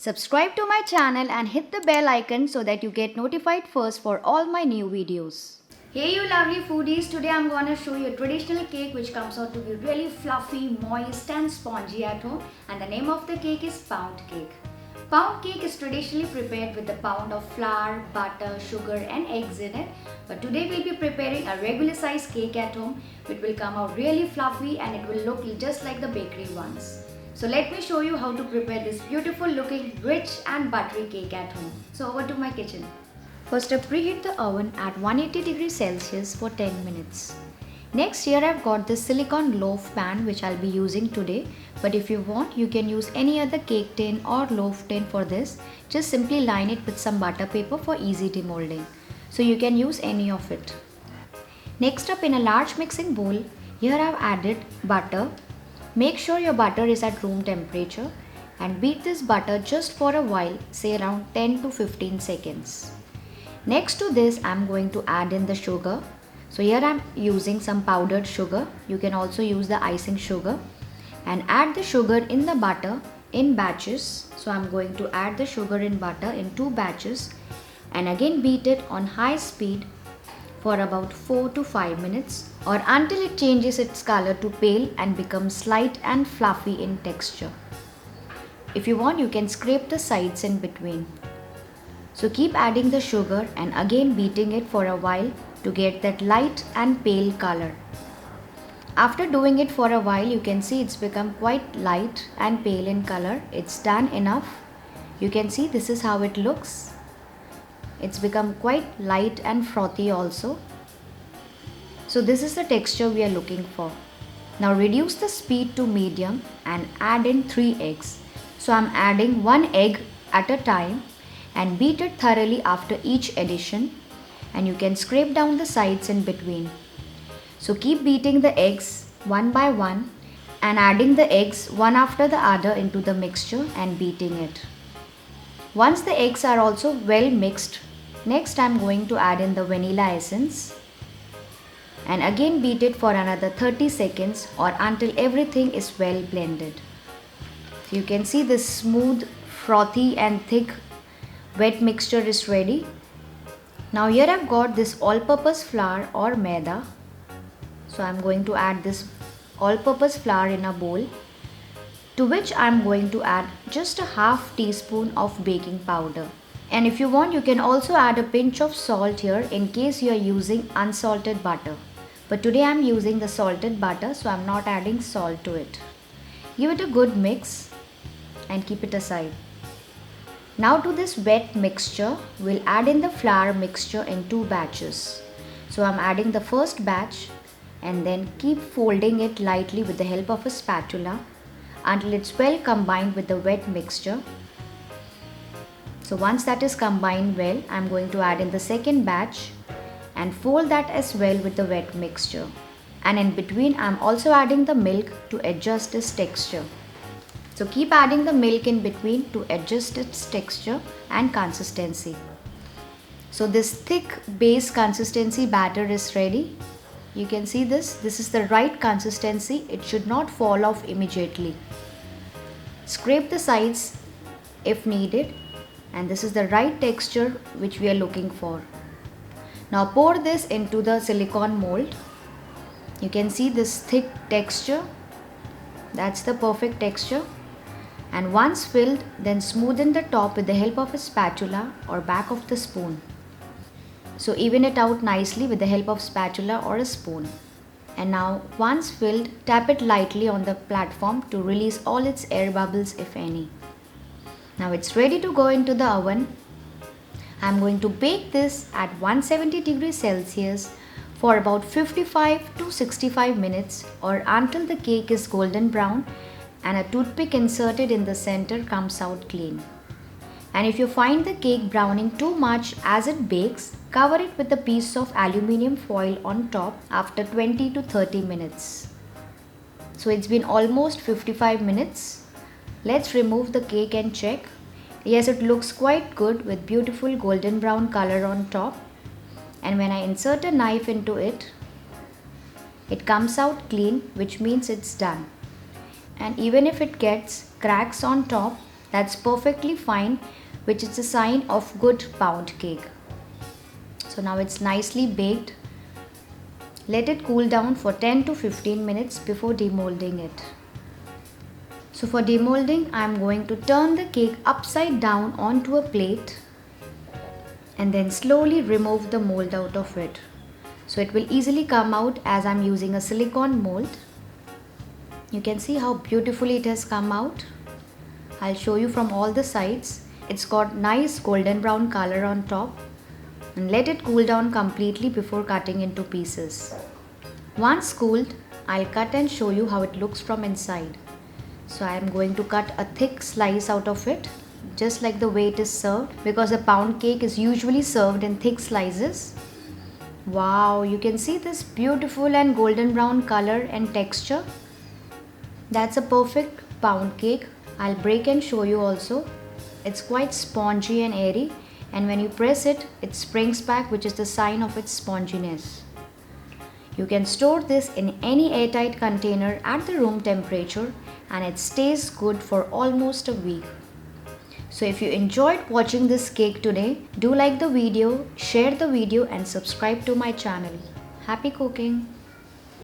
Subscribe to my channel and hit the bell icon so that you get notified first for all my new videos. Hey you lovely foodies, today I'm gonna show you a traditional cake which comes out to be really fluffy, moist and spongy at home, and the name of the cake is pound cake. Pound cake is traditionally prepared with a pound of flour, butter, sugar and eggs in it. But today we'll be preparing a regular size cake at home which will come out really fluffy and it will look just like the bakery ones. So let me show you how to prepare this beautiful looking rich and buttery cake at home. So over to my kitchen. First I preheat the oven at 180 degrees Celsius for 10 minutes. Next here I've got this silicone loaf pan which I'll be using today, but if you want you can use any other cake tin or loaf tin for this. Just simply line it with some butter paper for easy demolding. So you can use any of it. Next up, in a large mixing bowl, here I've added butter. Make sure your butter is at room temperature and beat this butter just for a while, say around 10 to 15 seconds. Next to this I'm going to add in the sugar. So here I'm using some powdered sugar. You can also use the icing sugar, and add the sugar in the butter in batches. So I'm going to add the sugar in butter in 2 batches and again beat it on high speed for about 4 to 5 minutes or until it changes its color to pale and becomes light and fluffy in texture. If you want you can scrape the sides in between. So keep adding the sugar and again beating it for a while to get that light and pale color. After doing it for a while you can see it's become quite light and pale in color. It's done enough. You can see this is how it looks. It's become quite light and frothy also. So this is the texture we are looking for. Now reduce the speed to medium and add in 3 eggs. So I'm adding 1 egg at a time and beat it thoroughly after each addition, and you can scrape down the sides in between. So keep beating the eggs one by one and adding the eggs one after the other into the mixture and beating it. Once the eggs are also well mixed, next I'm going to add in the vanilla essence and again beat it for another 30 seconds or until everything is well blended. So you can see this smooth, frothy and thick wet mixture is ready. Now here I've got this all-purpose flour or Maida. So I'm going to add this all-purpose flour in a bowl, to which I'm going to add just a half teaspoon of baking powder. And if you want you can also add a pinch of salt here in case you are using unsalted butter. But today I'm using the salted butter, so I'm not adding salt to it. Give it a good mix and keep it aside. Now to this wet mixture, we'll add in the flour mixture in 2 batches. So I'm adding the first batch and then keep folding it lightly with the help of a spatula until it's well combined with the wet mixture. So once that is combined well, I'm going to add in the second batch and fold that as well with the wet mixture. And in between I'm also adding the milk to adjust its texture. So keep adding the milk in between to adjust its texture and consistency. So this thick base consistency batter is ready. You can see this is the right consistency. It should not fall off immediately. Scrape the sides if needed, and this is the right texture which we are looking for. Now pour this into the silicone mold. You can see this thick texture. That's the perfect texture. And once filled, then smoothen the top with the help of a spatula or back of the spoon. So even it out nicely with the help of spatula or a spoon. And now once filled, tap it lightly on the platform to release all its air bubbles if any. Now it's ready to go into the oven. I'm going to bake this at 170 degrees Celsius for about 55 to 65 minutes or until the cake is golden brown and a toothpick inserted in the center comes out clean. And if you find the cake browning too much as it bakes, cover it with a piece of aluminium foil on top after 20 to 30 minutes. So it's been almost 55 minutes. Let's remove the cake and check. Yes, it looks quite good with beautiful golden brown color on top. And when I insert a knife into it, it comes out clean, which means it's done. And even if it gets cracks on top, That's perfectly fine, which is a sign of good pound cake. So now it's nicely baked. Let it cool down for 10 to 15 minutes before demolding it. So for demolding, I am going to turn the cake upside down onto a plate and then slowly remove the mold out of it. So it will easily come out as I am using a silicone mold. You can see how beautifully it has come out. I'll show you from all the sides. It's got nice golden brown color on top. And let it cool down completely before cutting into pieces. Once cooled, I'll cut and show you how it looks from inside. So I am going to cut a thick slice out of it, just like the way it is served, because a pound cake is usually served in thick slices. Wow, you can see this beautiful and golden brown color and texture. That's a perfect pound cake. I'll break and show you also. It's quite spongy and airy, and when you press it, it springs back, which is the sign of its sponginess. You can store this in any airtight container at the room temperature and it stays good for almost a week. So if you enjoyed watching this cake today, do like the video, share the video and subscribe to my channel. Happy cooking!